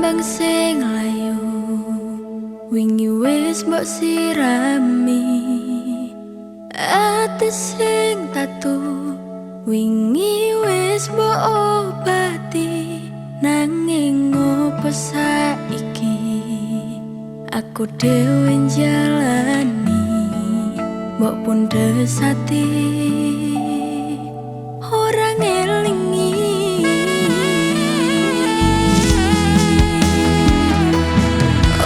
kembang sing layu wingi wis mbok sirami ati sing tatu wingi wis mbok obati nanging opo saiki aku dhewe njalani mbok pundhes ati ora ngelingi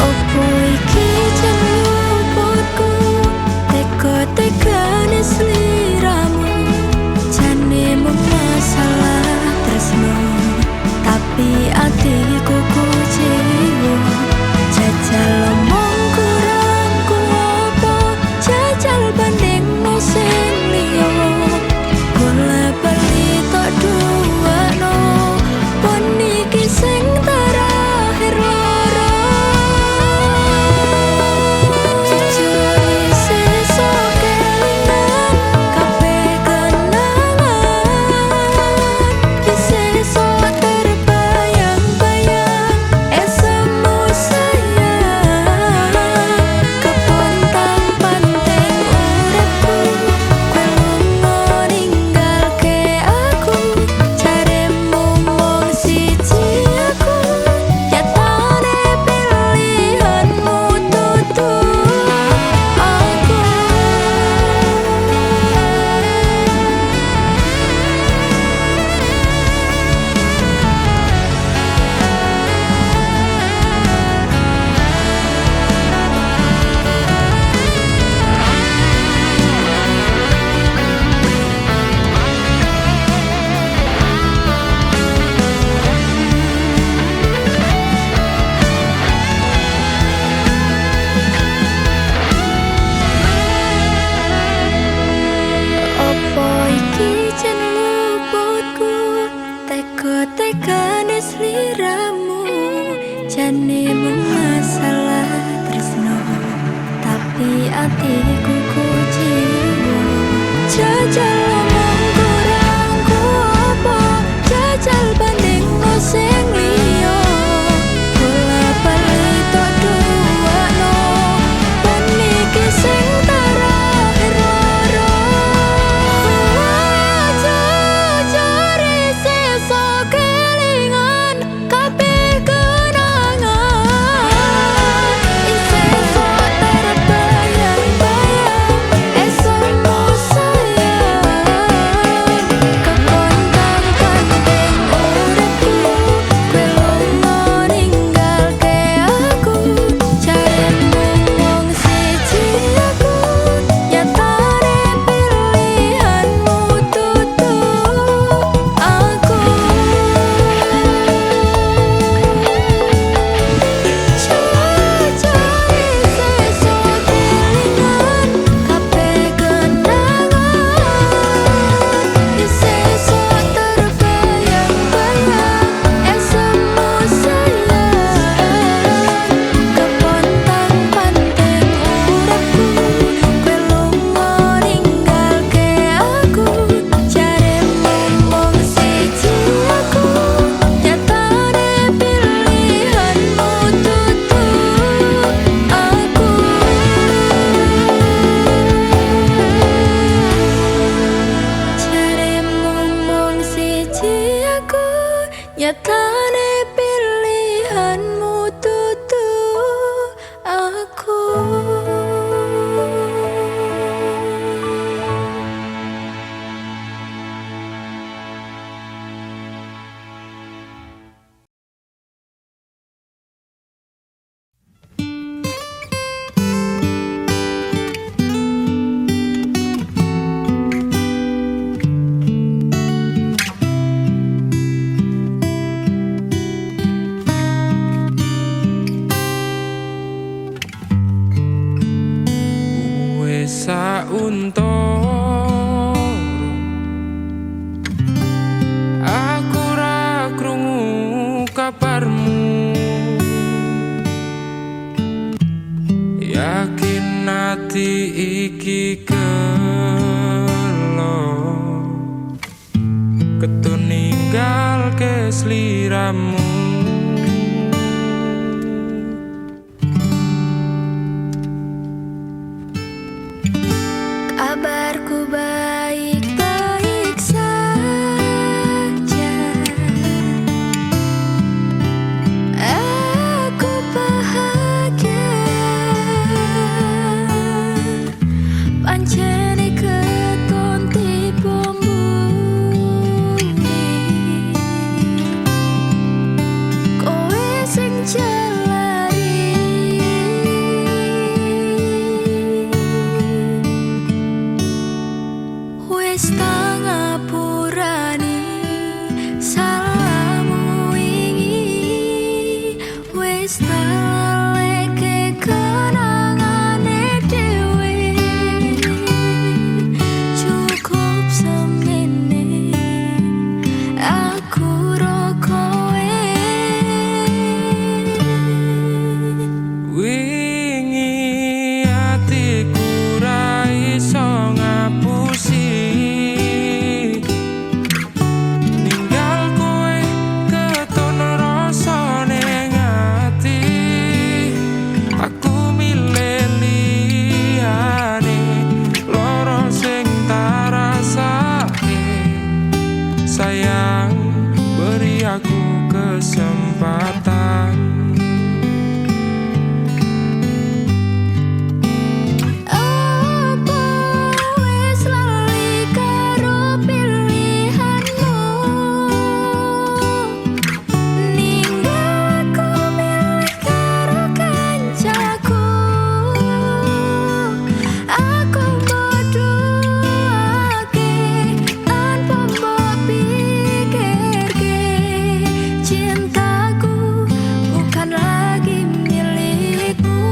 opo iki jenengku teka-tekane sliramu jane mung masalah tresno tapi atiku kuciwa jajal omong kurangku opo jajal banding sing liya bola bali tok duwano pon iki sing terakhir loro jujur sesuk kelingan kabeh kenangan sesuk terbayang-bayang esemu sayang kepontang panteng uripku kowe lunga ninggalke aku jaremu mung siji aku nyatane pilihanmu dudu aku opo iki jeneng luputku teka-tekane sliramu jane mung masalah tresno tapi atiku kuciwa jajal omong kurangku opo jajal banding sing liya bola bali tok duwano pon iki sing terakhir loro jujur sesuk kelingan kabeh kenangan sesuk terbayang-bayang esemu sayang kepontang panteng uripku kowe lunga ninggalke aku jaremu mung siji aku nyatane pilihanmu dudu aku jujur sesuk kelingan kabeh kenangan sesuk terbayang-bayang esemu sayang kepontang panteng uripku kowe lunga ninggalke aku jaremu mung siji aku nyatane pilihanmu dudu aku jaremu mung siji aku nyatane pilihanmu dudu aku wis sauntara aku ra krungu kabarmu yakin ati iki kelo ketun ninggalke sliramu Wis taleke kenangane dhewe cukup semene aku ro kowe wingi atiku ra iso ngapusi ninggal kowe keton rasa ning ati aku milih liyane loro sing tak rasake sayang beri aku kesempatan. Apa wis lali karo pilihanmu ninggal aku milih karo kancaku aku moduake tanpa mbok pikirke cintaku bukan lagi milikmu.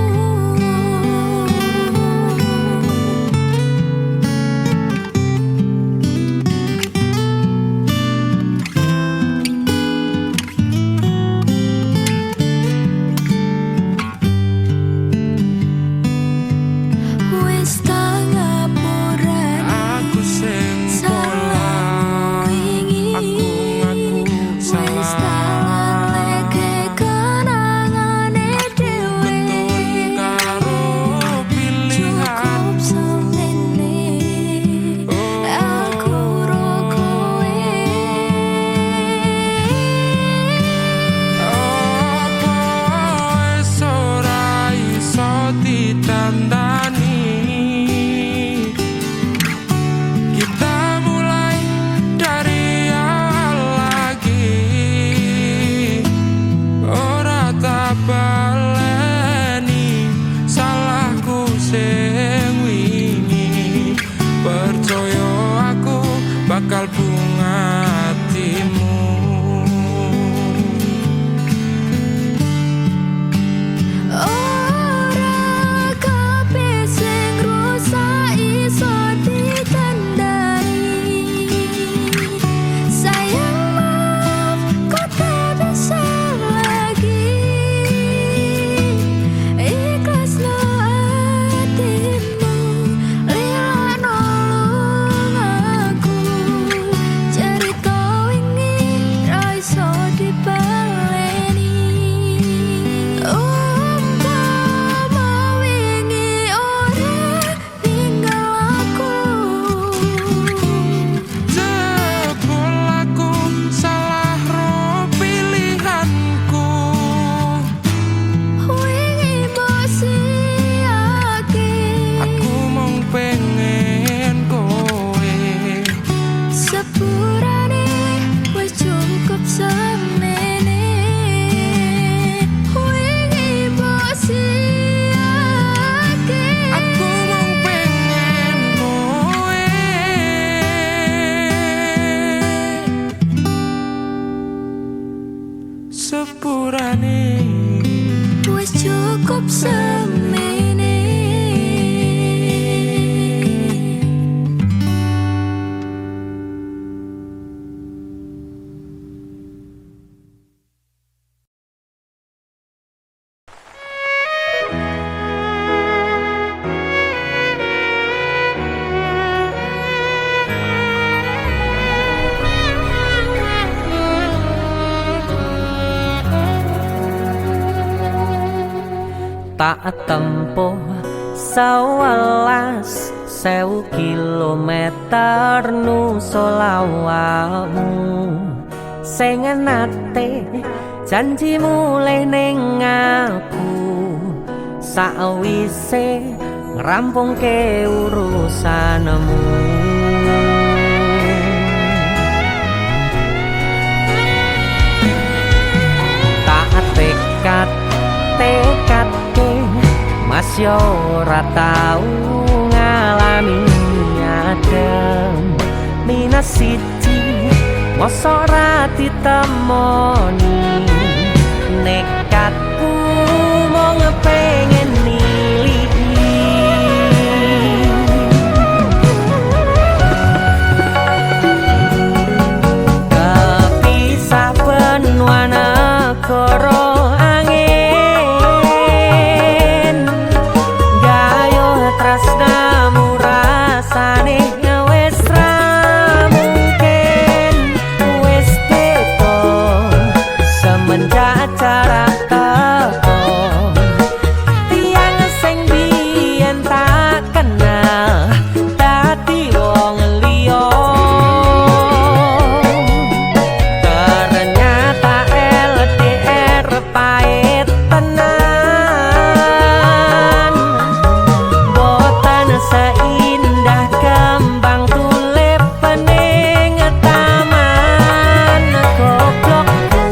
Wis tangapurane Aku sing salah wingi aku ngaku wis salah taleke kenangane dhewe ketun karo cukup pilihan semene aku ro kowe apa wis ora iso ditandani kita mulai dari awal lagi ora tak baleni salahku sing wingi percaya aku bakal bunga hatimu. ora kabeh sing rusak iso ditandani sayang maaf kau tak bisa lagi ikhlas no hatimu lila nolong aku cerita wingi ra iso dibaleni umpama wingi ora ninggal aku Jebul aku salah ro pilihanku wingi mbok siake aku mung pengen kowe sepurane wis cukup semene wingi mbok siake aku mung pengen kowe sepurane wis cukup semene tak tempuh 11.000 kilometer nuso lawamu sing nate janji mulih ning aku sakwise ngrampungke urusanmu tak tekadke mas yo ora tau ngalami adem minus siji mosok ora ditemoni nekatku semenjak jarak teko tiang sing biyen tak kenal dadi wong liya. Ternyata LDR pahit tenan, boten seindah kembang tulip pening taman. Goblokku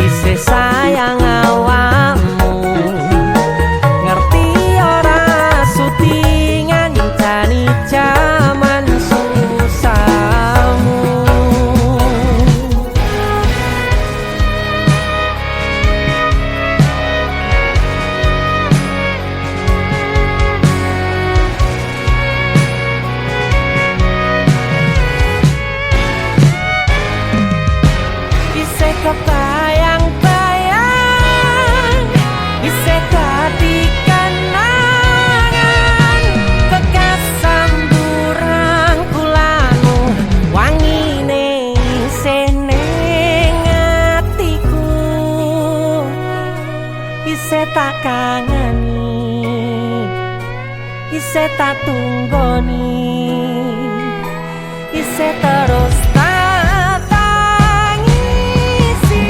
isih sayang awakmu, ngerti ora sutingan jani jaman susahmu. Isih kebayang-bayang, isih dadi kenangan, bekas samburan bulanmu wangine isih ning atiku. Isih tak kangeni, isih tak tunggoni, isih terus tak tangisi.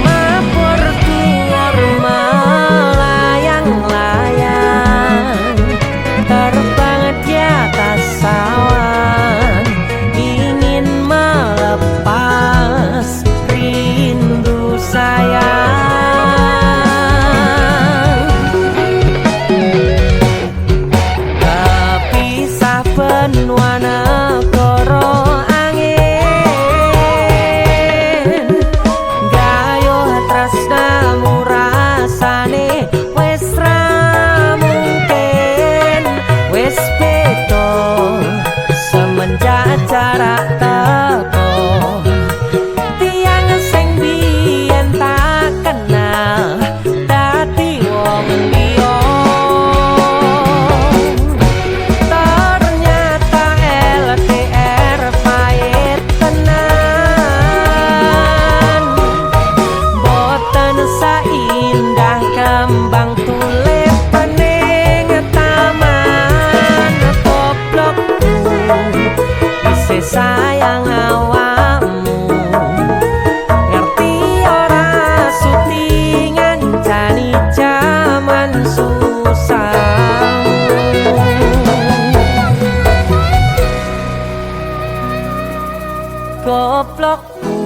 Mabur tuar melayang-layang, terbang di atas awan, ingin melepas rindu sayang. Kepisah benua negara angin, gayuh tresnamu rasane wis ra mungkin, wis beda semenjak jarak teko tiang sing biyen tak kenal dadi wong liya. Ternyata LDR pahit tenan, boten saindah kembang tulip pening taman. Goblokku isih sayang awakmu, ngerti ora sutingan jani jaman susahmu. Goblokku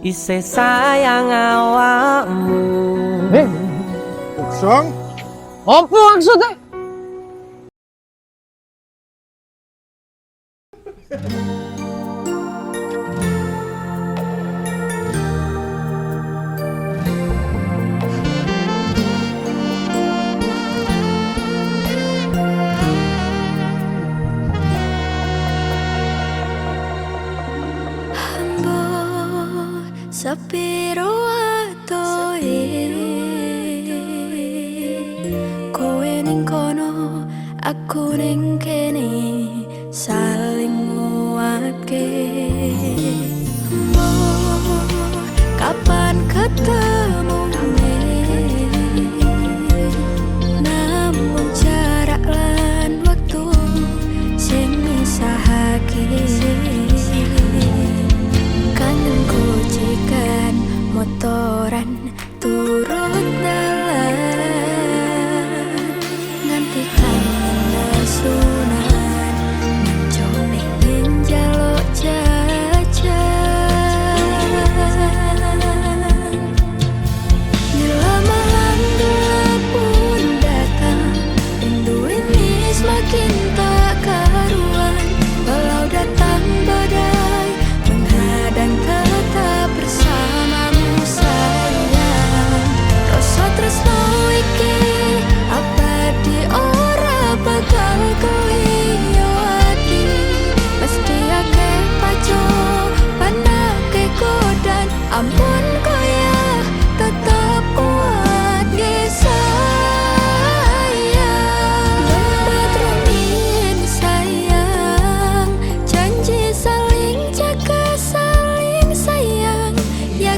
isih sayang awakmu. Song, apa maksudnya? Sepiro atoe kowe ning kono aku ning kene saling nguatke. Kapan ketemu namun jarak lan waktu sing misahake. Kangen gojekan motoran turun dalan, nganti kangen nesunan.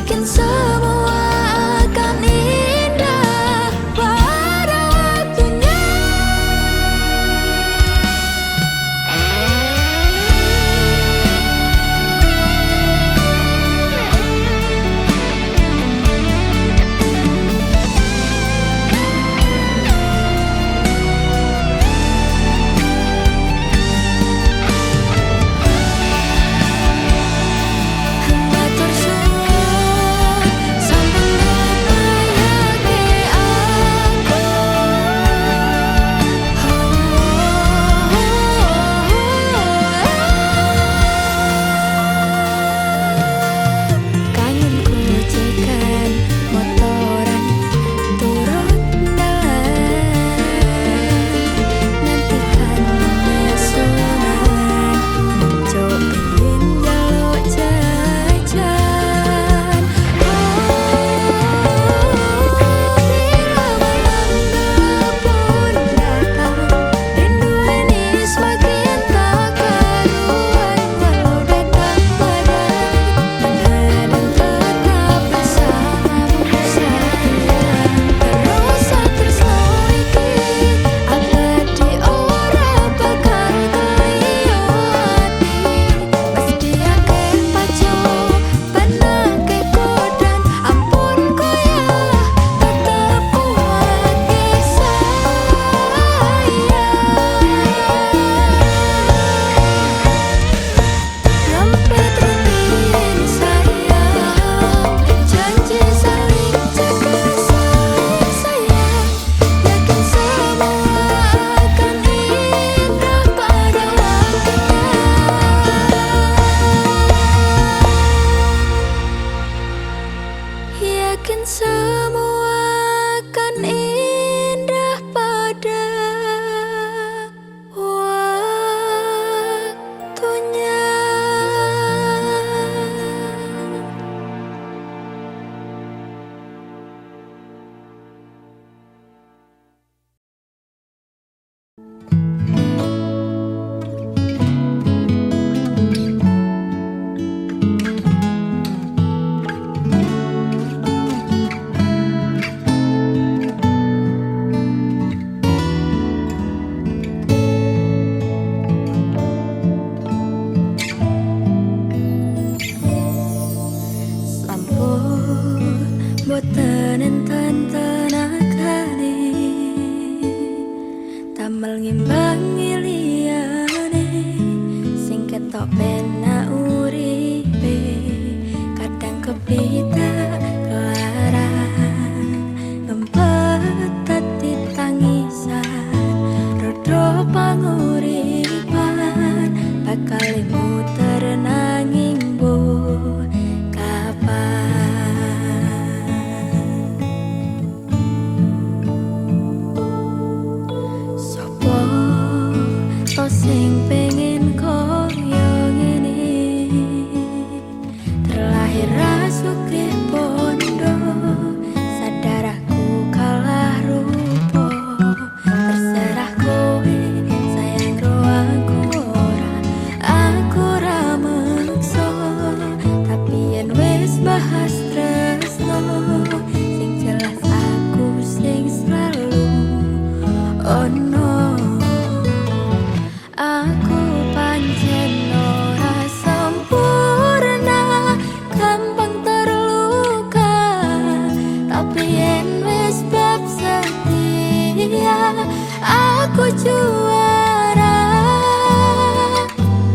Yakin semua akan indah pada waktunya. Matur suwun sampun ngepayake aku. Kangenku cekan motoran turut dalan, nantikan mesunan cok pengin jaluk jajan. Bila malam pun datang, rindu ini semakin tak karuan. Walau datang badai, menghadang tetap bersamamu sayang. Terus tresno iki abadi ora bakal keliyo ati. Mesti akeh pacu penake kodan, ampun koyo tetep kuwate sayang. Dompet rutin sayang, janji saling jaga sayang. Yakin semua akan indah pada waktunya. Yakin semua akan indah pada waktunya. Sampun boten enten tenagane, tamel ngimbangi liyane, sing ketok penak uripe. Kadang kepita kelaran, ngempet dadi tangisan, rodho panguripan bakal muter nanging mbok sopo to sing pengen koyo ngene, terlahir rasuke pondo, sadar aku kalah rupa. Terserah kowe sayang ro aku ora, aku ra meksa. Tapi yen wis bahas tresno, sing jelas aku sing selalu ono. Aku pancen ora sempurna, gampang terluka. Tapi yen wis bab setia, aku juara.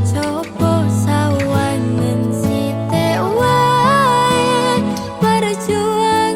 Coba sawangen sithik wae, berjuang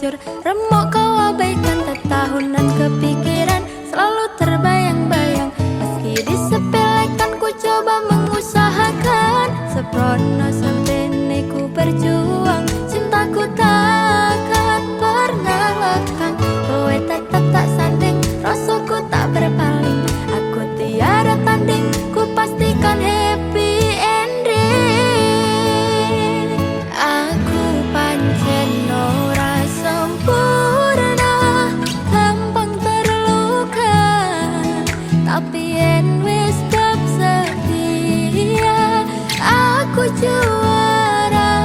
hancur. Remuk kau abaikan, tetahunan kepikiran selalu terbayang-bayang. Meski disepelekan ku coba mengusahakan, seprono sampai ku berjuang. Cintaku takkan pernah lekang, kowe tetap tak sanding, rasaku tak berpaling. Aku tiada tanding, ku pastikan happy ending. Aku pancen ora sempurna, gampang terluka, tapi yen wis bab setia aku juara.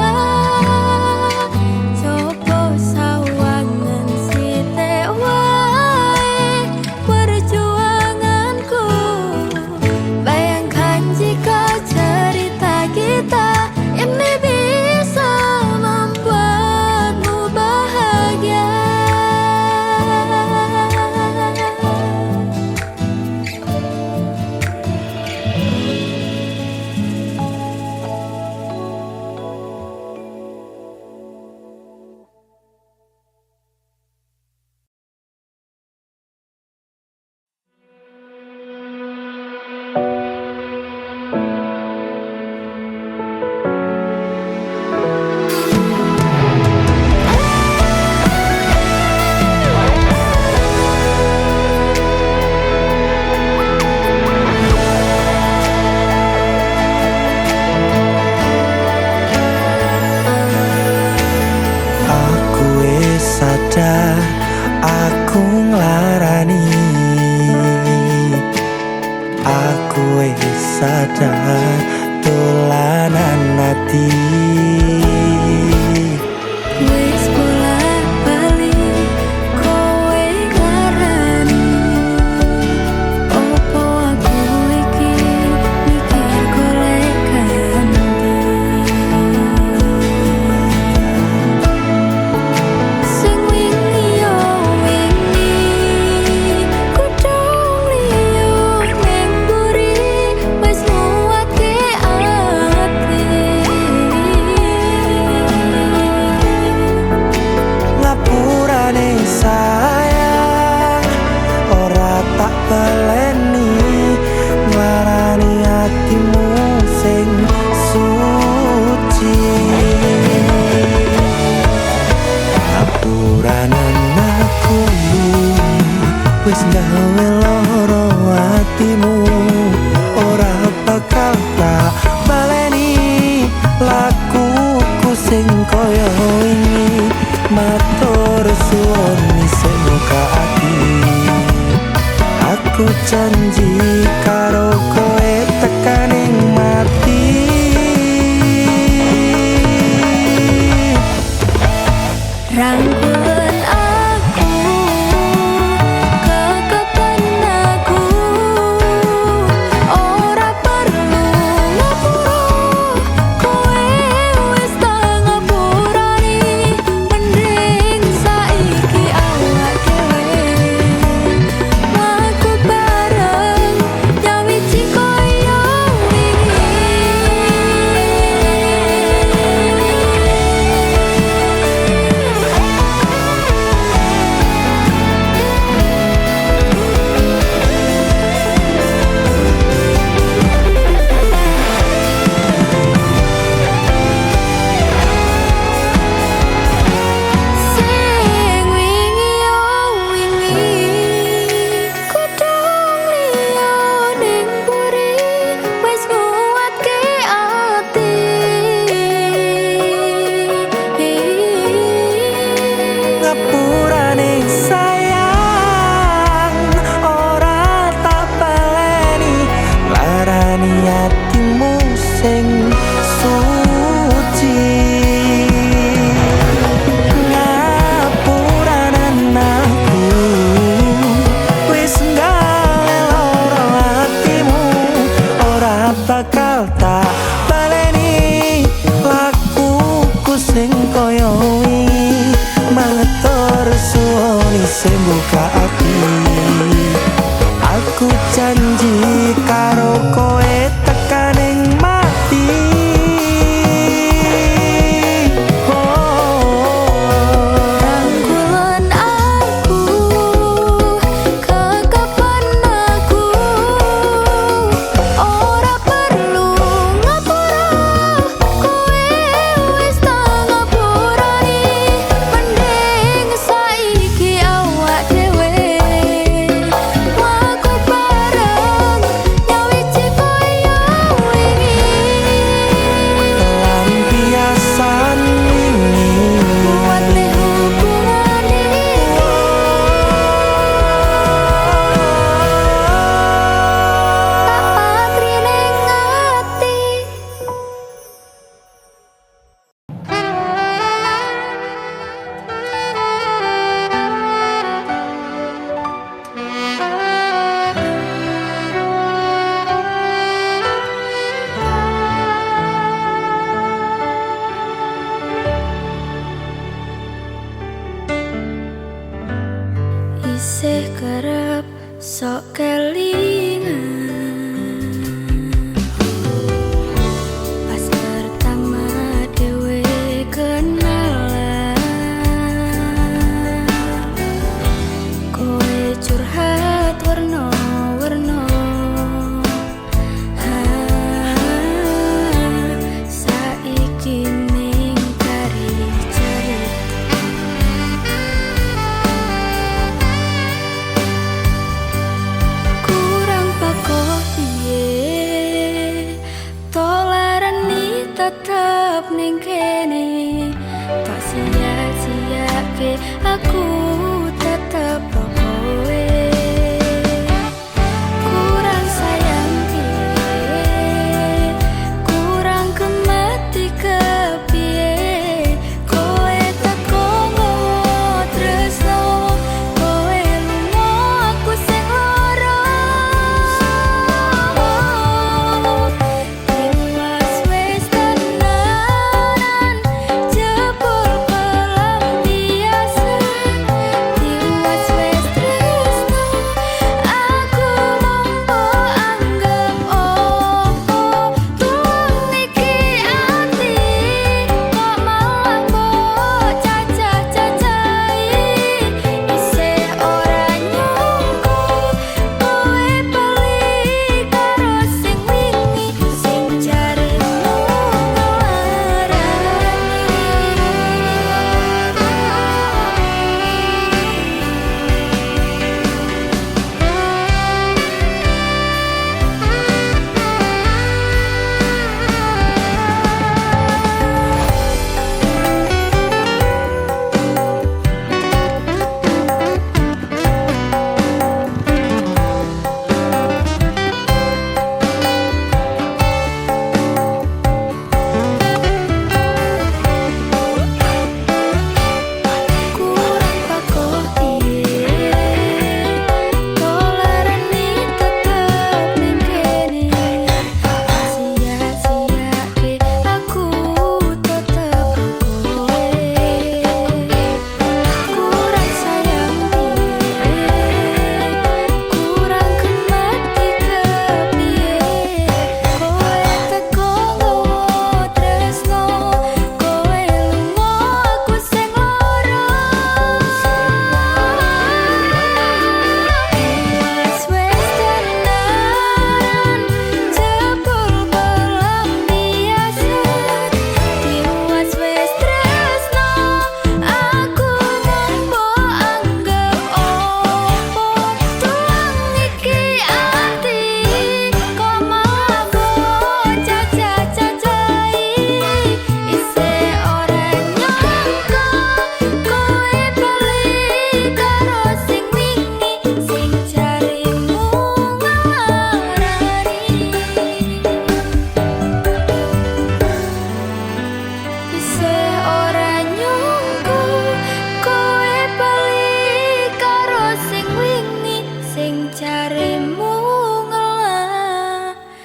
Coba sawangan sithik wae perjuanganku. Bayangkan jika cerita kita ini bisa membuatmu bahagia. Aku wis sadar, aku nglarani. Aku wis sadar, dolanan ati. Wis bolak-balik kowe ngarani, opo aku iki mikir golek ganti. Sing wingi yo wingi, kudung liyo ning mburi, wis nguwatke ati. Ngapurane sayang, ora tak baleni, nglarani hatimu sing suci. Ngapuranen aku wis gawe loro hatimu, ora bakal tak baleni lakuku sing koyo wingi. Matur suwun sing muka ati, aku janji karo kowe tekaning mati. Rangkulan aku, kekepen aku, ora perlu ngapura, kowe wis tak ngapurani. Mending saiki awak dhewe mlaku bareng, nyawiji koyo wingi. Sing wingi yo wingi, kudung liyo ning mburi, wis nguwatke ati. Ngapurane sayang, ora tak baleni, nglarani hatimu sing suci. Ngapuranen aku wis gawe loro hatimu, ora bakal tak baleni lakuku sing koyo wingi. Matur suwun sing buka ati, aku janji karo kowe tekaning mati. Oh, Rangkulan isih kerep sok kelingan pas pertama dewe kenalan kowe curhat warna-warna saiki ning kari cerita kurang pakoh piye tolerani tetep ning kene tak sia-siake aku tetep kowe kurang sayang piye kurang kemati kepiye kowe teko tresno kowe lunga aku sing lara tiwas wis tenanan jebul pelampiasan tiwas wis tresno aku mampu anggap opo tuang iki ati kok malah mbok cacah-cacahi isih ora nyangka kowe bali karo sing wingi sing jarimu kurang pakoh piye tolerani tetep ning kene sia-siake aku tetep kowe kurang sayang piye kurang kemati kepiye kowe teko tresno kowe lunga aku sing lara tiwas wis tenanan jebul pelampiasan tiwas wis tresno aku mampu anggap opo tuang iki ati kok malah mbok cacah-cacahi isih ora nyangka kowe bali karo sing wingi sing jarimu ngarani isih ora nyangka kowe bali karo sing wingi sing jarimu ngarani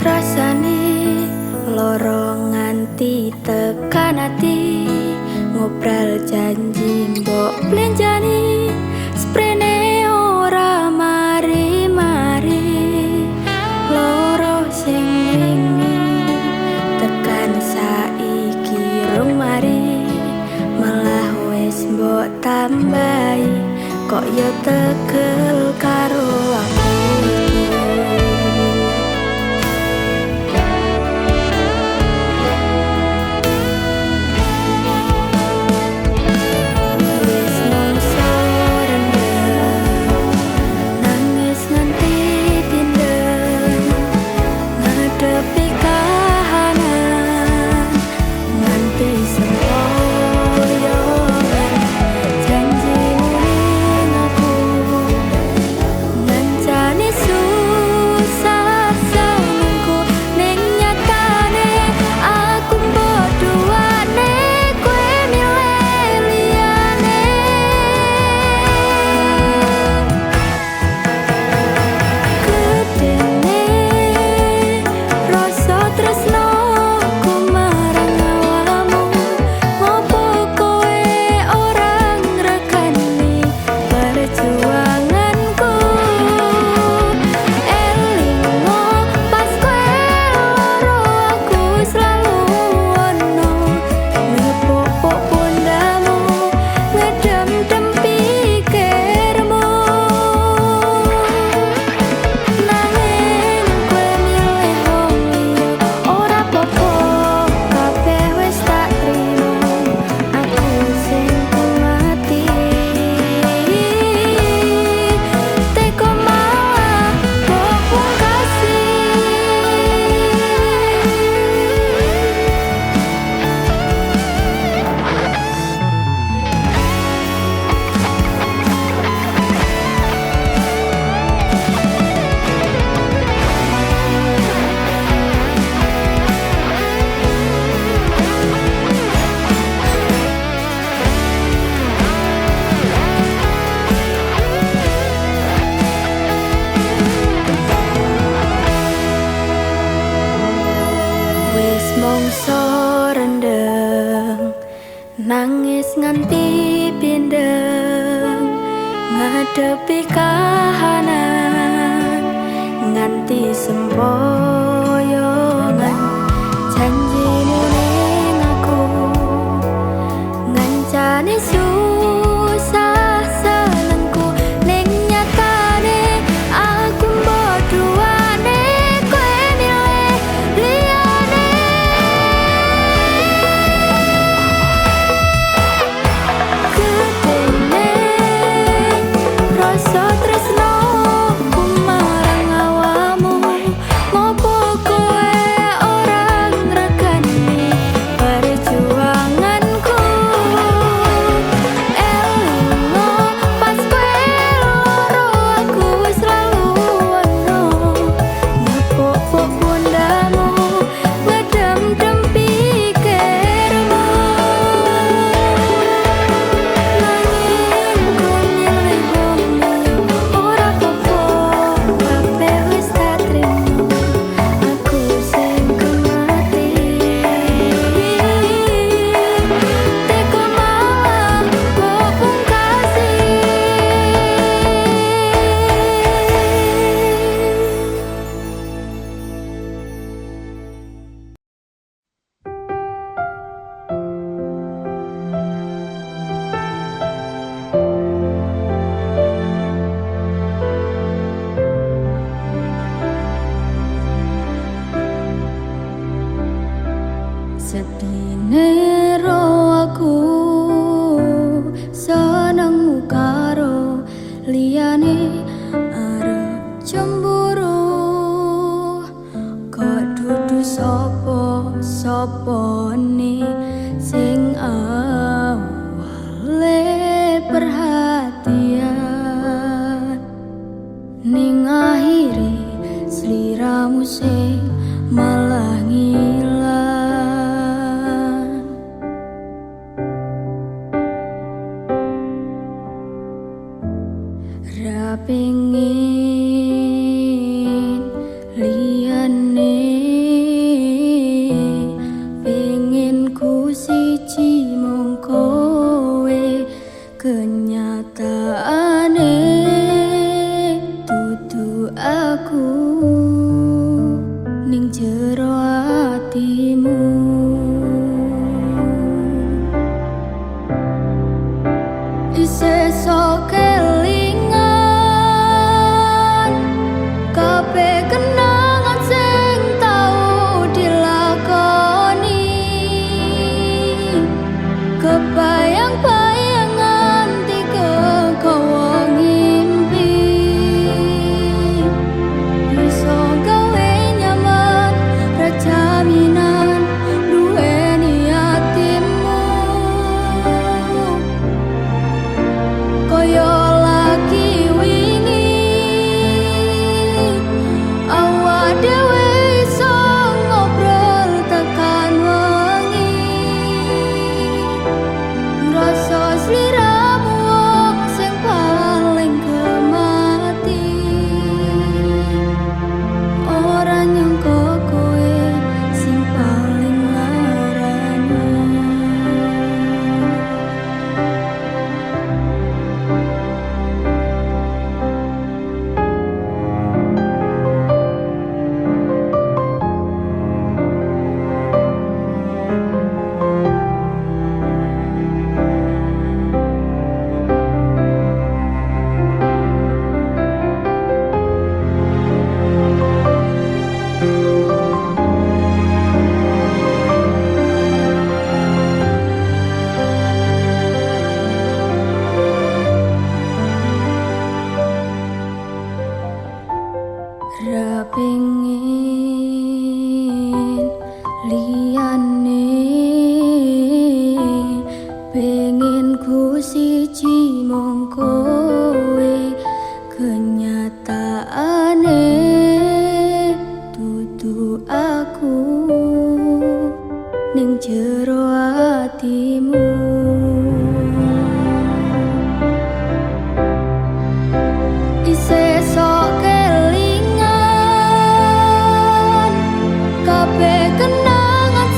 rasane loro nganti tekan ati ngobral janji mbok blenjani sprene ora mari-mari loro sing wingi tekan saiki rong mari malah wis mbok tambahi kok ya tegel karo aku wis mongso rendem nangis nganti tinden ngadepi kahanan nganti Mongso rendeng nangis nganti pindeng ngadepi kahanan nganti semboyongan janjimu ning aku ngancani susah senengku ning nyatane aku mbok duwane kowe milih liyane gedene rasa tresno ku marang awamu ngopo kowe ora ngregani perjuanganku elingo pas kowe loro aku wis lalu ono ngepok pundamu ngedem-dem pikirmu nanging ku milih bumi ora apa-apa kabeh wis tak trimo aku sing kemati teko malah kok pungkasi sedine ro aku senengmu karo liyane arep cemburu kok dudu sapa-sapane sing awale perhatian ning akhire sliramu sing malah ngilang ra pengin liyane pengin ku siji mung kowe kenyataane dudu aku ning jero atimu isih sok kelingan kabeh kenangan sing tau dilakoni kebayang-bayangan tiga kowo ngimpi bisa gawe nyaman rajaminan duweni atimu koyo lagi wingi awak dhewe iso ngobrol tekan wengi ngrasa sliramu wong sing paling kemati ora nyangka kowe sing paling larane ra pengin liyane pengin ku siji mung kowe kenyataane dudu aku ning jero atimu isih sok kelingan kabeh kenangan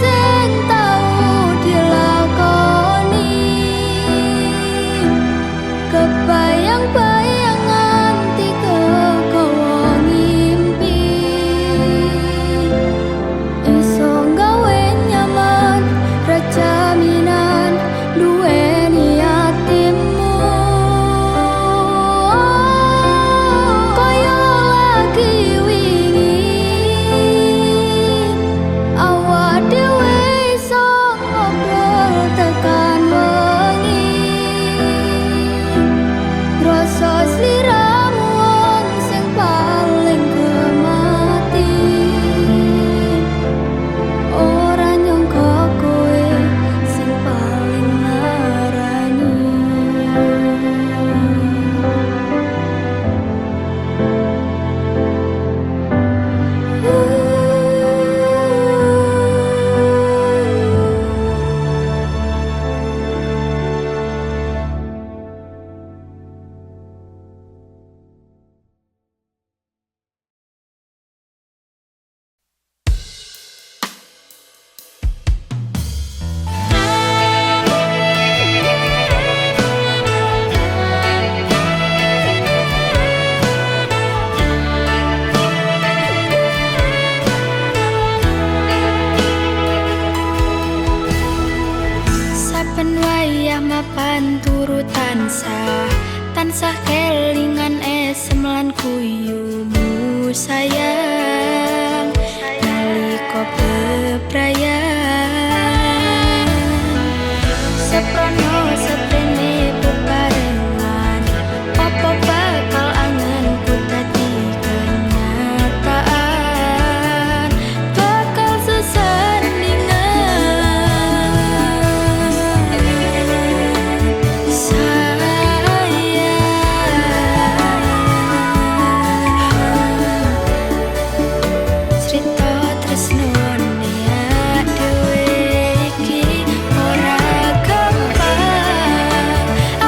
tansah kelingan esem lan guyumu sayang nalika bebrayan seprono seprene bebarengan apa bakal anganku dadi kenyataan bakal sesandingan Cerita tresnone dhewe iki ora gampang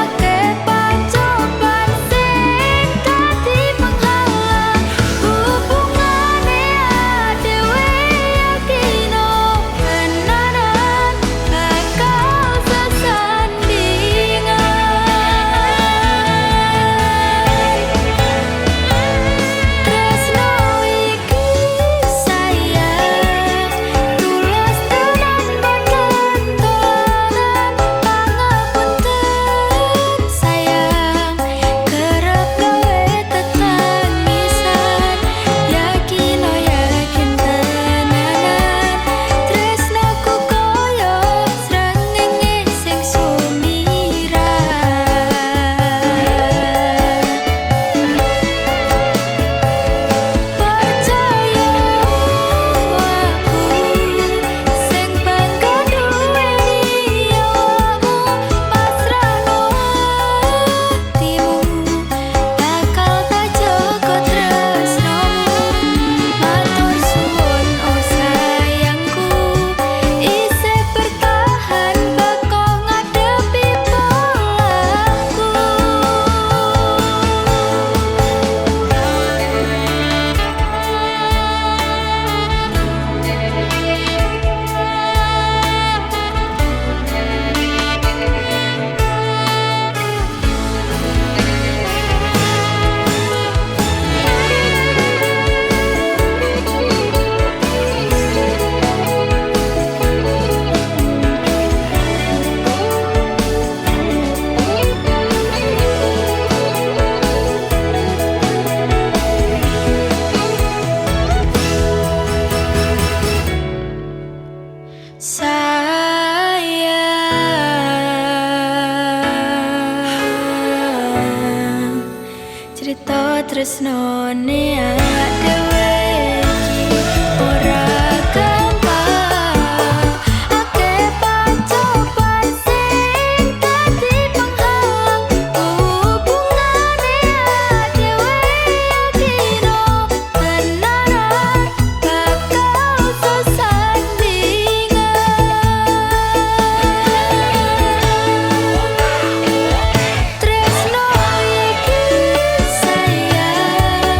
akeh pacoban sing dadi penghalang hubungane dhewe yakin tenanan bakal sesandingan tresno iki sayang tulus tenan boten pangapunten sayang kerep gawe tetangisan yakin tenanan tresnoku koyo srengenge sing sumiran percaya aku sing bangga duweni awakmu pasrahno atimu bakal tak jaga tresnomu matur suwun oh sayangku isih bertahan beko ngadepi polahku sayang cerita tresnone dhewe iki ora gampang akeh pacoban sing dadi penghalang hubungane dhewe yakin tenanan bakal sesandingan tresno iki sayang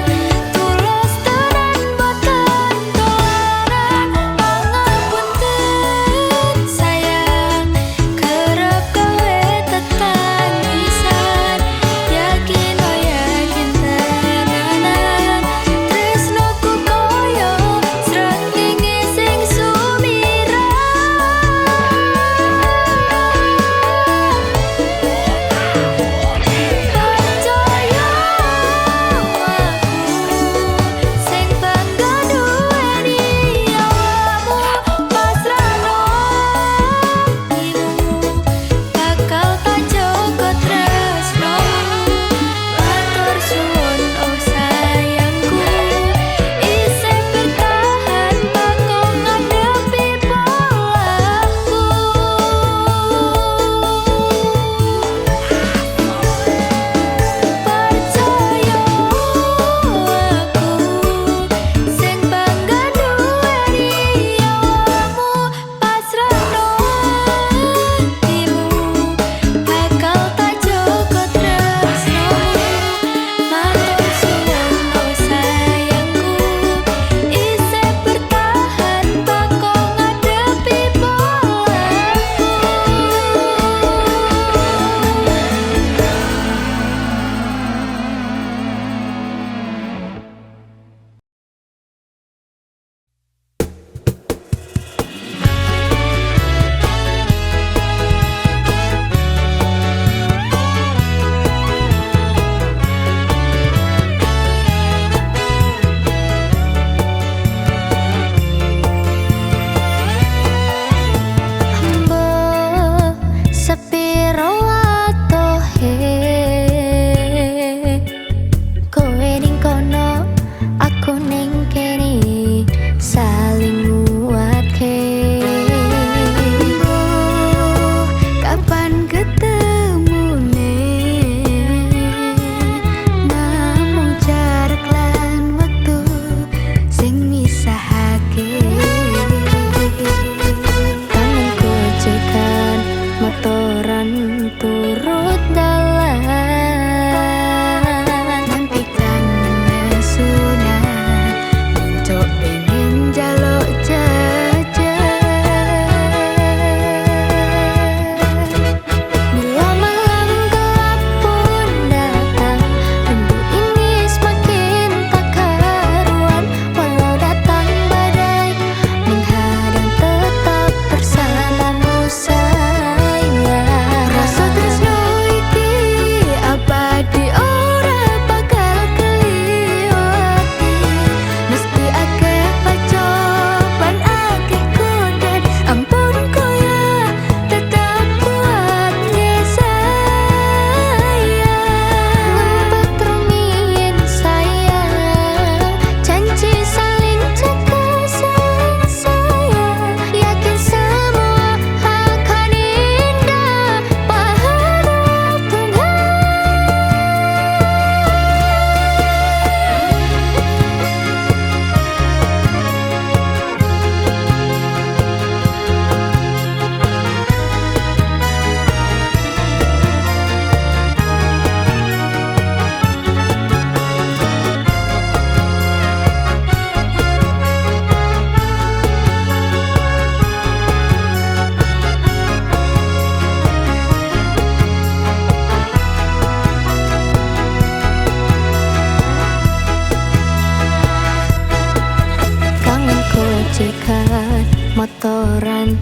motoran